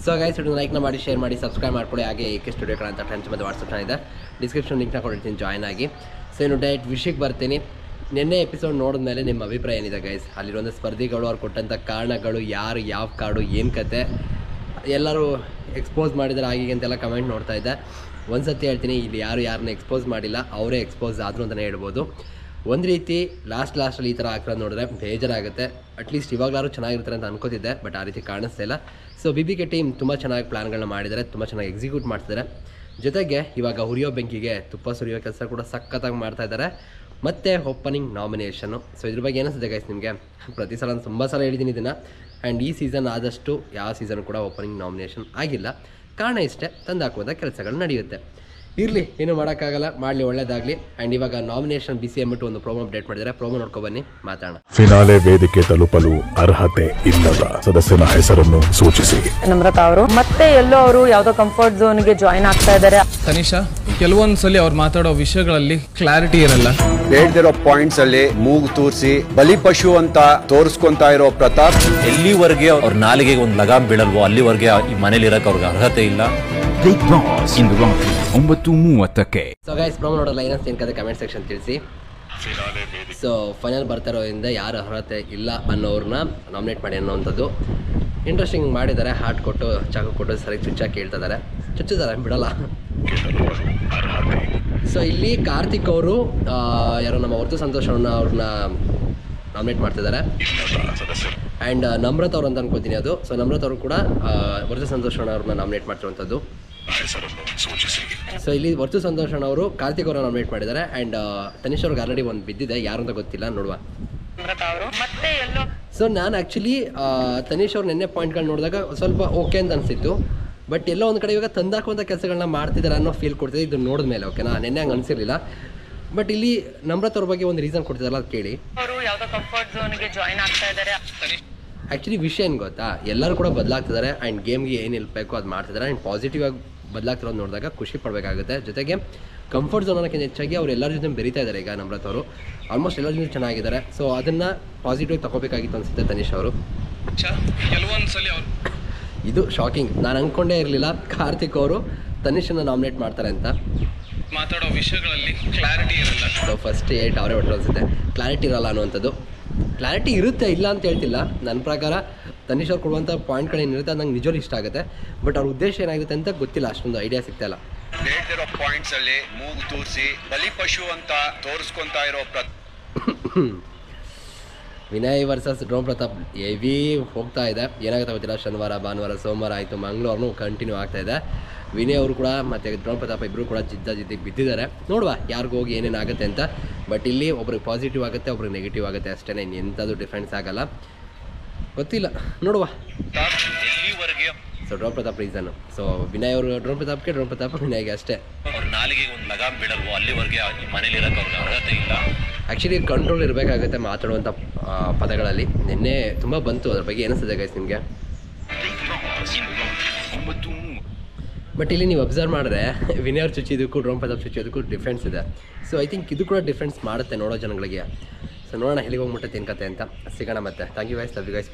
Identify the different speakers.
Speaker 1: So guys ಇದನ್ನು ಲೈಕ್ನ ಮಾಡಿ share ಮಾಡಿ ಸಬ್ಸ್ಕ್ರೈಬ್ ಮಾಡ್ಕೊಳ್ಳಿ. ಹಾಗೆ ಏಕೆ ಸ್ಟುಡಿಯೋ ಕಡೆ ಅಂತ ಫ್ರೆಂಡ್ಸ್ ಮತ್ತು ವಾಟ್ಸಪ್ ಚಾನಲ್ ಇದೆ, ಡಿಸ್ಕ್ರಿಪ್ಷನ್ ಲಿಂಕ್ನ ಕೊಟ್ಟಿರ್ತೀನಿ, ಜಾಯ್ನ್ ಆಗಿ. ಸೊ ಇನ್ನು ಡೈರೆಕ್ಟ್ ವಿಷಯಕ್ಕೆ ಬರ್ತೀನಿ. ನಿನ್ನೆ ಎಪಿಸೋಡ್ ನೋಡಿದ್ಮೇಲೆ ನಿಮ್ಮ ಅಭಿಪ್ರಾಯ ಏನಿದೆ ಗೈಸ್? ಅಲ್ಲಿರೋ ಸ್ಪರ್ಧಿಗಳು ಅವ್ರು ಕೊಟ್ಟಂಥ ಕಾರಣಗಳು, ಯಾರು ಯಾವ ಕಾರ್ಡು ಏನು ಕತೆ ಎಲ್ಲರೂ ಎಕ್ಸ್ಪೋಸ್ ಮಾಡಿದರೆ ಆಗಿಗೆ ಅಂತೆಲ್ಲ ಕಮೆಂಟ್ ನೋಡ್ತಾ ಇದ್ದೆ. ಒಂದು ಸತಿ ಹೇಳ್ತೀನಿ, ಇಲ್ಲಿ ಯಾರನ್ನ ಎಕ್ಸ್ಪೋಸ್ ಮಾಡಿಲ್ಲ, ಅವರೇ ಎಕ್ಸ್ಪೋಸ್ ಆದರು ಅಂತಲೇ ಹೇಳ್ಬೋದು. ಒಂದು ರೀತಿ ಲಾಸ್ಟಲ್ಲಿ ಈ ಥರ ಹಾಕೋದು ನೋಡಿದ್ರೆ ಬೇಜಾರಾಗುತ್ತೆ. ಅಟ್ಲೀಸ್ಟ್ ಇವಾಗಲಾರು ಚೆನ್ನಾಗಿರ್ತಾರೆ ಅಂತ ಅನ್ಕೋತಿದ್ದೆ, ಬಟ್ ಆ ರೀತಿ ಕಾಣಿಸ್ತಾ ಇಲ್ಲ. ಸೊ BBK ಟೀಮ್ ತುಂಬ ಚೆನ್ನಾಗಿ ಪ್ಲ್ಯಾನ್ಗಳನ್ನ ಮಾಡಿದ್ದಾರೆ, ತುಂಬ ಚೆನ್ನಾಗಿ ಎಕ್ಸಿಕ್ಯೂಟ್ ಮಾಡ್ತಿದ್ದಾರೆ. ಜೊತೆಗೆ ಇವಾಗ ಹುರಿಯೋ ಬೆಂಕಿಗೆ ತುಪ್ಪ ಸುರಿಯೋ ಕೆಲಸ ಕೂಡ ಸಖತ್ತಾಗಿ ಮಾಡ್ತಾ ಇದ್ದಾರೆ. ಮತ್ತು ಓಪನಿಂಗ್ ನಾಮಿನೇಷನ್ನು. ಸೊ ಇದ್ರ ಬಗ್ಗೆ ಏನಿಸುತ್ತೆ ಗೈಸ್ ನಿಮಗೆ? ಪ್ರತಿ ಸಲ ತುಂಬ ಸಲ ಹೇಳಿದ್ದೀನಿ ಇದನ್ನು. ಆ್ಯಂಡ್ ಈ ಸೀಸನ್ ಆದಷ್ಟು ಯಾವ ಸೀಸನ್ ಕೂಡ ಓಪನಿಂಗ್ ನಾಮಿನೇಷನ್ ಆಗಿಲ್ಲ. ಕಾರಣ ಇಷ್ಟೇ, ತಂದಾಕುವಂಥ ಕೆಲಸಗಳು ನಡೆಯುತ್ತೆ. ಇರಲಿ, ಏನೂ ಮಾಡೋಕ್ಕಾಗಲ್ಲ, ಮಾಡಲಿ, ಒಳ್ಳೇದಾಗಲಿ. ಆ್ಯಂಡ್ ಇವಾಗ ನಾಮಿನೇಷನ್ ಬಿಸಿ ಅಂದ್ಬಿಟ್ಟು ಒಂದು ಪ್ರೋಮೋ ಅಪ್ಡೇಟ್ ಮಾಡಿದ್ದಾರೆ. ಪ್ರೋಮೋ ನೋಡ್ಕೊಬನ್ನಿ, ಮಾತಾಡೋಣ.
Speaker 2: ಫಿನಾಲೆ ವೇದಿಕೆ ತಲುಪಲು ಅರ್ಹತೆ ಇಲ್ಲದ ಸದಸ್ಯನ ಹೆಸರನ್ನು ಸೂಚಿಸಿ.
Speaker 3: ನಮ್ರತಾ ಅವರು ಮತ್ತೆ ಎಲ್ಲೋ ಅವರು ಯಾವುದೋ ಕಂಫರ್ಟ್ ಝೋನ್ಗೆ ಜಾಯಿನ್ ಆಗ್ತಾ ಇದ್ದಾರೆ.
Speaker 4: ತನಿಷಾ, ಕೆಲವೊಂದ್ಸಲಿ ಅವ್ರು ಮಾತಾಡೋ ವಿಷಯಗಳಲ್ಲಿ ಕ್ಲಾರಿಟಿ ಇರಲ್ಲ.
Speaker 5: ಹೇಳ್ದಿರೋ ಪಾಯಿಂಟ್ಸ್ ಅಲ್ಲಿ ಮೂಗು ತೂರಿಸಿ ಬಲಿಪಶು ಅಂತ ತೋರಿಸ್ಕೊಂತಾ ಇರೋ ಪ್ರತಾಪ್,
Speaker 6: ಎಲ್ಲಿವರೆಗೆ ಅವ್ರ ನಾಲಿಗೆ ಒಂದು ಲಗಾಮ್ ಬೀಳಲ್ವೋ ಅಲ್ಲಿವರೆಗೆ ಈ ಮನೇಲಿ ಇರಕ್ಕೆ ಅವ್ರಿಗೆ ಅರ್ಹತೆ ಇಲ್ಲ.
Speaker 7: ಬಿಗ್ ಬಾಸ್ ಇಂದು ರಾತ್ರಿ 9:30ಕ್ಕೆ.
Speaker 1: ಸೊ ಗೈಸ್, ಪ್ರೋಮೋ ನೋಡೋ ಲೈನಸ್ ಏನು ಕತೆ ಕಮೆಂಟ್ ಸೆಕ್ಷನ್ ತಿಳಿಸಿ. ಸೊ ಫೈನಲ್ ಬರ್ತಾರೋದ್ರಿಂದ ಯಾರು ಅರ್ಹತೆ ಇಲ್ಲ ಅನ್ನೋರನ್ನ ನಾಮಿನೇಟ್ ಮಾಡಿ ಅನ್ನೋವಂಥದ್ದು ಇಂಟ್ರೆಸ್ಟಿಂಗ್ ಮಾಡಿದ್ದಾರೆ. ಹಾರ್ಟ್ ಕೊಟ್ಟು ಚಾಕು ಕೊಟ್ಟು ಸರಿ ಚುಚ್ಚಾಕಿ ಚುಚ್ಚಿದ್ದಾರೆ, ಬಿಡಲ್ಲ. ಸೊ ಇಲ್ಲಿ ಕಾರ್ತಿಕ್ ಅವರು ಯಾರೋ ನಮ್ಮ ಹೊರತು ಸಂತೋಷ್ ಅವ್ರನ್ನ ನಾಮಿನೇಟ್ ಮಾಡ್ತಿದ್ದಾರೆ. ಆ್ಯಂಡ್ ನಮ್ರತ್ ಅವ್ರು ಅಂತ ಅನ್ಕೋತೀನಿ ಅದು. ಸೊ ನಮ್ರತ್ ಅವರು ಕೂಡ ಹೊರತು ಸಂತೋಷ್ ಅವ್ರನ್ನ ನಾಮಿನೇಟ್ ಮಾಡ್ತಿರುವಂಥದ್ದು. ಸೊ ಇಲ್ಲಿ ಹೊರತು ಸಂತೋಷ್ ಅವರು ಕಾರ್ತಿಕ್ ಅವ್ರನ್ನ ನಾಮಿನೇಟ್ ಮಾಡಿದ್ದಾರೆ. ಆ್ಯಂಡ್ ತನಿಷ್ ಅವ್ರಿಗೆ ಆಲ್ರೆಡಿ ಒಂದು ಬಿದ್ದಿದೆ, ಯಾರು ಅಂತ ಗೊತ್ತಿಲ್ಲ, ನೋಡುವ. ಸೊ ನಾನು ಆ್ಯಕ್ಚುಲಿ ತನಿಷ್ ಅವ್ರು ನಿನ್ನೆ ಪಾಯಿಂಟ್ಗಳು ನೋಡಿದಾಗ ಸ್ವಲ್ಪ ಓಕೆ ಅಂತ ಅನಿಸಿತ್ತು. ಬಟ್ ಎಲ್ಲೋ ಒಂದು ಕಡೆ ಇವಾಗ ತಂದಾಕುವಂಥ ಕೆಲಸಗಳನ್ನ ಮಾಡ್ತಿದ್ದಾರೆ ಅನ್ನೋ ಫೀಲ್ ಕೊಡ್ತಿದೆ ಇದು ನೋಡಿದ ಮೇಲೆ. ಓಕೆನಾ, ನಿನ್ನೆ ಹಂಗೆ ಅನಿಸಿರಲಿಲ್ಲ. ಬಟ್ ಇಲ್ಲಿ ನಮ್ರತ್ ಅವ್ರ ಬಗ್ಗೆ ಒಂದು ರೀಸನ್ ಕೊಡ್ತಿದಾರಲ್ಲ, ಅದು ಕೇಳಿ.
Speaker 3: ಅವರು ಯಾವುದೋ ಕಂಫರ್ಟ್ ಝೋನ್ಗೆ ಜಾಯಿನ್ ಆಗ್ತಾ ಇದ್ದಾರೆ.
Speaker 1: ಆ್ಯಕ್ಚುಲಿ ವಿಷಯ ಏನು ಗೊತ್ತಾ, ಎಲ್ಲರೂ ಕೂಡ ಬದಲಾಗ್ತಿದ್ದಾರೆ. ಆ್ಯಂಡ್ ಗೇಮ್ಗೆ ಏನು ಇರಬೇಕು ಅದು ಮಾಡ್ತಿದ್ದಾರೆ. ಆ್ಯಂಡ್ ಪಾಸಿಟಿವ್ ಆಗಿ ಬದಲಾಗ್ತಿರೋದು ನೋಡಿದಾಗ ಖುಷಿ ಪಡಬೇಕಾಗುತ್ತೆ. ಜೊತೆಗೆ ಕಂಫರ್ಟ್ ಝೋನ್ ಅನ್ನೋಕ್ಕಿಂತ ಹೆಚ್ಚಾಗಿ ಅವ್ರು ಎಲ್ಲರ ಜೊತೆ ಬೆರೀತಾ ಇದ್ದಾರೆ. ಈಗ ನಮ್ರತ್ ಅವರು ಆಲ್ಮೋಸ್ಟ್ ಎಲ್ಲರ ಜೊತೆ ಚೆನ್ನಾಗಿದ್ದಾರೆ. ಸೊ ಅದನ್ನು ಪಾಸಿಟಿವ್ ತಗೋಬೇಕಾಗಿತ್ತು ಅನಿಸುತ್ತೆ ತನಿಷ್ ಅವರು.
Speaker 4: ಕೆಲವೊಂದ್ಸಲಿ ಅವ್ರು
Speaker 1: ಇದು ಶಾಕಿಂಗ್, ನಾನು ಅಂದ್ಕೊಂಡೇ ಇರಲಿಲ್ಲ ಕಾರ್ತಿಕ್ ಅವರು ತನಿಷನ್ನು ನಾಮಿನೇಟ್ ಮಾಡ್ತಾರೆ ಅಂತ.
Speaker 4: ಮಾತಾಡೋ ವಿಷಯಗಳಲ್ಲಿ ಕ್ಲಾರಿಟಿ ಇರಲ್ಲ.
Speaker 1: ಸೊ ಫಸ್ಟ್ 8 ಅವರೇ ಒಟ್ಟು ಅನಿಸುತ್ತೆ ಕ್ಲಾರಿಟಿ ಇರಲ್ಲ ಅನ್ನುವಂಥದ್ದು. ಕ್ಲಾರಿಟಿ ಇರುತ್ತೆ, ಇಲ್ಲ ಅಂತ ಹೇಳ್ತಿಲ್ಲ. ನನ್ನ ಪ್ರಕಾರ ತನಿಷ್ ಅವ್ರು ಕೊಡುವಂಥ ಪಾಯಿಂಟ್ಗಳೇನಿರುತ್ತೆ ಅದು ನಂಗೆ ನಿಜವೂ ಇಷ್ಟ ಆಗುತ್ತೆ. ಬಟ್ ಅವ್ರ ಉದ್ದೇಶ ಏನಾಗುತ್ತೆ ಅಂತ ಗೊತ್ತಿಲ್ಲ, ಅಷ್ಟೊಂದು ಐಡಿಯಾ ಸಿಗ್ತಾಯಿಲ್ಲ.
Speaker 5: ಹೇಳ್ದಿರೋ ಪಾಯಿಂಟ್ಸ್ ಅಲ್ಲಿ ಮೂಗು ತೂರಿಸಿ ಬಲಿಪಶು ಅಂತ ತೋರಿಸ್ಕೊಂತಾ ಇರೋ
Speaker 1: Vinay versus drone Pratap heavy ಹೋಗ್ತಾ ಇದೆ. ಏನಾಗುತ್ತೆ ಗೊತ್ತಿಲ್ಲ. ಶನಿವಾರ, ಭಾನುವಾರ, ಸೋಮವಾರ ಆಯಿತು, ಮಂಗಳವಾರನೂ ಕಂಟಿನ್ಯೂ ಆಗ್ತಾಯಿದೆ. ವಿನಯ್ ಅವರು ಕೂಡ ಮತ್ತು ಡ್ರೋನ್ ಪ್ರತಾಪ್ ಇಬ್ಬರು ಕೂಡ ಜಿದ್ದಿಗೆ ಬಿದ್ದಿದ್ದಾರೆ. ನೋಡುವ ಯಾರಿಗೂ ಹೋಗಿ ಏನೇನಾಗುತ್ತೆ ಅಂತ. ಬಟ್ ಇಲ್ಲಿ ಒಬ್ರಿಗೆ ಪಾಸಿಟಿವ್ ಆಗುತ್ತೆ, ಒಬ್ರಿಗೆ ನೆಗೆಟಿವ್ ಆಗುತ್ತೆ ಅಷ್ಟೇ. ಇನ್ನು ಎಂಥದ್ದು ಡಿಫ್ರೆನ್ಸ್ ಆಗಲ್ಲ, ಗೊತ್ತಿಲ್ಲ, ನೋಡುವ. So drone Pratap reason. So Vinay ಅವರು ಡ್ರೋನ್ ಪ್ರತಾಪ್ ವಿನಯ್ಗೆ ಅಷ್ಟೇ.
Speaker 6: ಅವ್ರ ನಾಲಿಗೆ ಒಂದು ಲಗಾಮ್ ಬೀಳಲ್ವೋ ಅಲ್ಲಿವರೆಗೆ ಈ ಮನೇಲಿ ಇರಕ್ಕೆ ಅವ್ರಿಗೆ ಅರ್ಹತೆ ಇಲ್ಲ.
Speaker 1: ಆ್ಯಕ್ಚುಲಿ ಕಂಟ್ರೋಲ್ ಇರಬೇಕಾಗುತ್ತೆ ಮಾತಾಡುವಂಥ ಪದಗಳಲ್ಲಿ. ನಿನ್ನೆ ತುಂಬ ಬಂತು, ಅದ್ರ ಬಗ್ಗೆ ಏನಿಸ್ತದೆ ಗೈಸ್ ನಿಮಗೆ? ಬಟ್ ಇಲ್ಲಿ ನೀವು ಅಬ್ಸರ್ವ್ ಮಾಡಿದ್ರೆ ವಿನಯ್ ಅವ್ರು ಚುಚ್ಚಿದ್ದಕ್ಕೂ ಡ್ರೋನ್ ಪ್ರತಾಪ್ ಚುಚ್ಚೋದಕ್ಕೂ ಡಿಫ್ರೆನ್ಸ್ ಇದೆ. ಸೊ ಐ ಥಿಂಕ್ ಇದು ಕೂಡ ಡಿಫ್ರೆನ್ಸ್ ಮಾಡುತ್ತೆ ನೋಡೋ ಜನಗಳಿಗೆ. ಸೊ ನೋಡೋಣ ಎಲ್ಲಿಗೆ ಹೋಗ್ಬಿಟ್ಟೆ ತಿನ್ಕತೆ ಅಂತ. ಸಿಗೋಣ ಮತ್ತೆ. Thank you guys, love you guys.